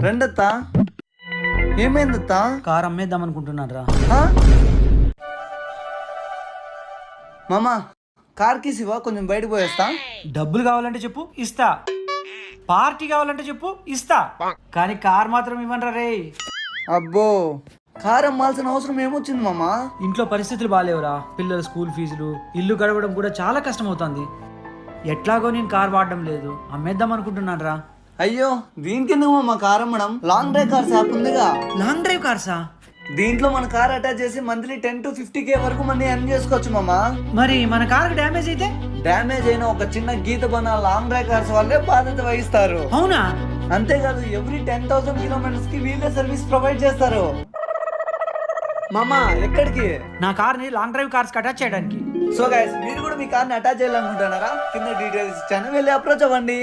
రెండత్తా ఏమైందత్తా? Car అమ్మేద్దాం అనుకుంటున్నాను రా. ఆ? మామా కార్ కీస్ ఇవ్వ, కొంచెం బయటకు పోయేస్తా. డబ్బులు కావాలంటే చెప్పు ఇస్తా, పార్టీ కావాలంటే చెప్పు ఇస్తా, కానీ కార్ మాత్రం ఇవ్వనరా రే. అబ్బో, కార్ అమ్మాల్సిన అవసరం ఏమొచ్చింది మామా? ఇంట్లో పరిస్థితులు బాగాలేవురా, పిల్లల స్కూల్ ఫీజులు, ఇల్లు గడవడం కూడా చాలా కష్టం అవుతుంది. ఎట్లాగో నేను కార్ వాడడం లేదు, అమ్మేద్దాం అనుకుంటున్నాను రా. అయ్యో, దీనికి ఎందుకు మామా కార్ అమ్మడం? లాంగ్ డ్రైవ్ కార్స్ యాప్ ఉందిగా. లాంగ్ డ్రైవ్ కార్సా? దీంట్లో మన కార్ అటాచ్ చేసి మంత్లీ 10 to 50K వరకు మనీ ఎర్న్ చేసుకోవచ్చు మామా. మరి మన కార్ డ్యామేజ్ అయితే? డ్యామేజ్ అయిన ఒక చిన్న గీత పైన లాంగ్ డ్రైవ్ కార్స్ వాళ్ళే బాధ్యత వహిస్తారు. అవునా? అంతేకాదు, ఎవ్రీ 10,000 కిలోమీటర్స్ కి వీళ్ళే సర్వీస్ ప్రొవైడ్ చేస్తారు. మామా ఎక్కడికి? నా కార్ ని లాంగ్ డ్రైవ్ కార్స్ కి అటాచ్ చేయడానికి. సో గైస్, మీరు కూడా మీ కార్ ని అటాచ్ చేయాలనుకుంటున్నారా? కింద డీటెయిల్స్ ఇచ్చాను, వెళ్ళి అప్రోచ్ అవ్వండి.